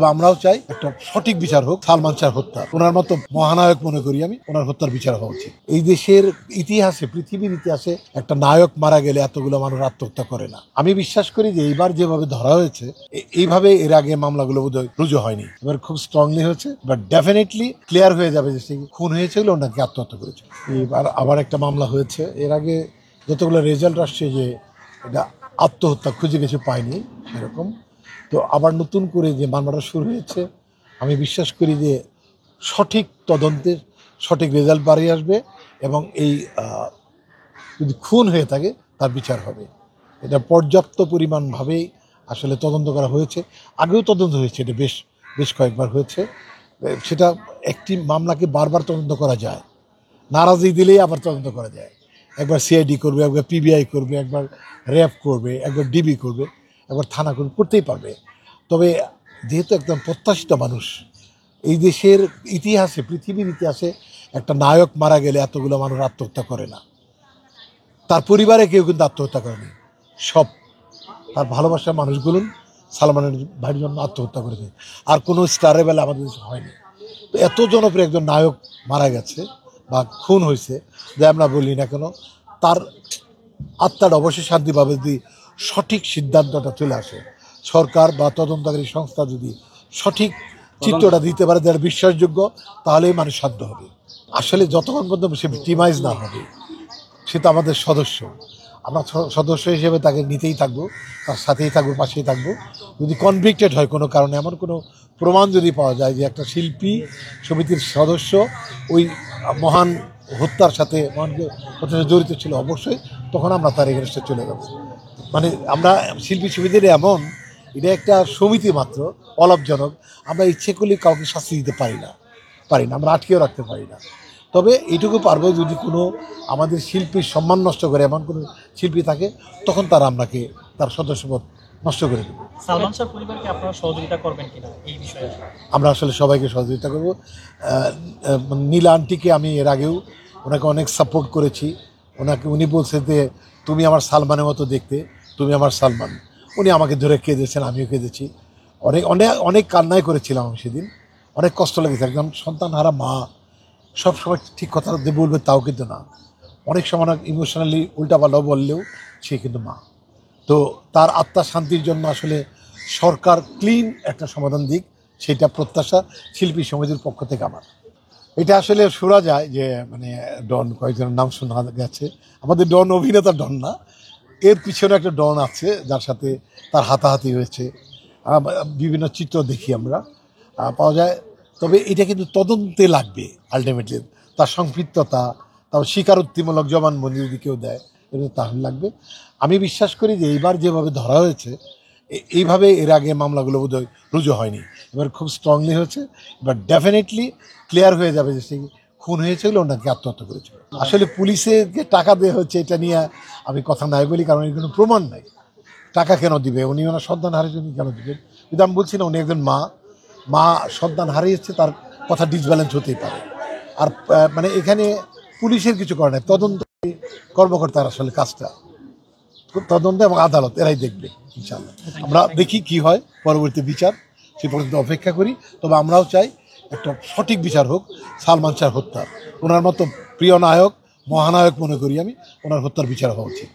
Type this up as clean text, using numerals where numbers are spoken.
আমরাও চাই একটা সঠিক বিচার হোক সালমান শাহ হত্যা। ওনার মতো মহানায়ক মনে করি আমি, ওনার হত্যার বিচার হওয়া উচিত। এই দেশের ইতিহাসে, পৃথিবীর ইতিহাসে একটা নায়ক মারা গেলে এতগুলো মানুষ আত্মহত্যা করে না। আমি বিশ্বাস করি যে এইবার যেভাবে ধরা হয়েছে এইভাবে এর আগে মামলাগুলো বোধহয় রুজু হয়নি, এবার খুব স্ট্রংলি হয়েছে। বাট ডেফিনেটলি ক্লিয়ার হয়ে যাবে যে সে খুন হয়েছিল, ওনাকে আত্মহত্যা করেছে। এবার আবার একটা মামলা হয়েছে। এর আগে যতগুলো রেজাল্ট আসছে যে এটা আত্মহত্যা, খুঁজে কিছু পায়নি সেরকম। তো আবার নতুন করে যে মামলাটা শুরু হয়েছে, আমি বিশ্বাস করি যে সঠিক তদন্তের সঠিক রেজাল্ট বাড়িয়ে আসবে এবং এই যদি খুন হয়ে থাকে তার বিচার হবে। এটা পর্যাপ্ত পরিমাণভাবেই আসলে তদন্ত করা হয়েছে। আগেও তদন্ত হয়েছে, এটা বেশ কয়েকবার হয়েছে। সেটা একটি মামলাকে বারবার তদন্ত করা যায়, নারাজি দিলেই আবার তদন্ত করা যায়। একবার সিআইডি করবে, একবার পিবিআই করবে, একবার র্যাব করবে, একবার ডিবি করবে, একবার থানা করতেই পারবে। তবে যেহেতু একদম প্রত্যাশিত মানুষ, এই দেশের ইতিহাসে, পৃথিবীর ইতিহাসে একটা নায়ক মারা গেলে এতগুলো মানুষ আত্মহত্যা করে না। তার পরিবারে কেউ কিন্তু আত্মহত্যা করেনি, সব তার ভালোবাসার মানুষগুলো সালমানের ভাইয়ের জন্য আত্মহত্যা করেছে। আর কোনো স্টারের বেলা আমাদের দেশে হয়নি। তো এত জনপ্রিয় একজন নায়ক মারা গেছে বা খুন হয়েছে, যে আমরা বলি না কেন, তার আত্মাটা অবশ্যই শান্তি পাবে যদি সঠিক সিদ্ধান্তটা চলে আসে। সরকার বা তদন্তকারী সংস্থা যদি সঠিক চিত্রটা দিতে পারে যারা বিশ্বাসযোগ্য, তাহলেই মানুষ শান্ত হবে। আসলে যতক্ষণ পর্যন্ত সে ভিক্টিমাইজ না হবে, সে তো আমাদের সদস্য। আমরা সদস্য হিসেবে তাকে নিতেই থাকবো, তার সাথেই থাকবো, পাশেই থাকবো। যদি কনভিক্টেড হয় কোনো কারণে, এমন কোনো প্রমাণ যদি পাওয়া যায় যে একটা শিল্পী সমিতির সদস্য ওই মহান হত্যার সাথে জড়িত ছিল, অবশ্যই তখন আমরা তার এগেনস্টে চলে যাব। মানে আমরা শিল্পী সমিতির এমন, এটা একটা সমিতি মাত্র, অলাভজনক। আমরা ইচ্ছে করলে কাউকে শাস্তি দিতে পারি না, আমরা আটকেও রাখতে পারি না। তবে এইটুকু পারবো, যদি কোনো আমাদের শিল্পীর সম্মান নষ্ট করে এমন কোনো শিল্পী থাকে, তখন আমরাকে তার সদস্যপদ নষ্ট করে দেবো। সালমান শাহ পরিবারকে আপনারা সহযোগিতা করবেন কিনা এই বিষয়ে? আমরা আসলে সবাইকে সহযোগিতা করবো। নীলা আন্টিকে আমি এর আগেও ওনাকে অনেক সাপোর্ট করেছি। উনি বলছে যে তুমি আমার সালমানের মতো দেখতে, তুমি আমার সালমান। উনি আমাকে ধরে কেঁদেছেন, আমিও কেঁদেছি। অনেক অনেক অনেক কান্নাই করেছিলাম আমি সেদিন। অনেক কষ্ট লেগেছে। একদম সন্তানহারা মা সবসময় ঠিক কথা বলবে তাও কিন্তু না, অনেক সময় ইমোশনালি উল্টাপাল্টাও বললেও সে কিন্তু মা। তো তার আত্মার শান্তির জন্য আসলে সরকার ক্লিন একটা সমাধান দিক, সেটা প্রত্যাশা শিল্পী সমিতির পক্ষ থেকে আমার। এটা আসলে শোনা যায় যে মানে ডন, কয়েকজনের নাম শোনা গেছে। আমাদের ডন অভিনেতা ডন না, এর পিছনে একটা ডন আছে যার সাথে তার হাতাহাতি হয়েছে। বিভিন্ন চিত্র দেখি আমরা, পাওয়া যায়। তবে এটা কিন্তু তদন্তে লাগবে আলটিমেটলি, তার সম্পৃক্ততা, তার স্বীকারোক্তিমূলক জবানবন্দি যদি কেউ দেয়, এটা তাহলে লাগবে। আমি বিশ্বাস করি যে এইবার যেভাবে ধরা হয়েছে এইভাবে এর আগে মামলাগুলো বোধহয় রুজু হয়নি, এবার খুব স্ট্রংলি হয়েছে। এবার ডেফিনেটলি ক্লিয়ার হয়ে যাবে যে সে খুন হয়েছিল, ওনাকে আত্মহত্যা করেছিল। আসলে পুলিশকে টাকা দেওয়া হচ্ছে এটা নিয়ে আমি কথা নাই বলি, কারণ এর কোনো প্রমাণ নাই। টাকা কেন দিবে? উনি ওনার সন্তান হারিয়েছেন, কেন দিবেন? কিন্তু আমি বলছি না, উনি একজন মা সন্তান হারিয়েছে, তার কথা ডিসব্যালেন্স হতেই পারে। আর মানে এখানে পুলিশের কিছু করে নাই, তদন্ত কর্মকর্তার আসলে কাজটা, তদন্ত এবং আদালত এরাই দেখবে। ইনশাআল্লাহ আমরা দেখি কি হয় পরবর্তী বিচার, সে পর্যন্ত অপেক্ষা করি। তবে আমরাও চাই একটা সঠিক বিচার হোক সালমান শাহ হত্যা। ওনার মতো প্রিয় নায়ক, মহানায়ক মনে করি আমি, ওনার হত্যার বিচার হওয়া উচিত।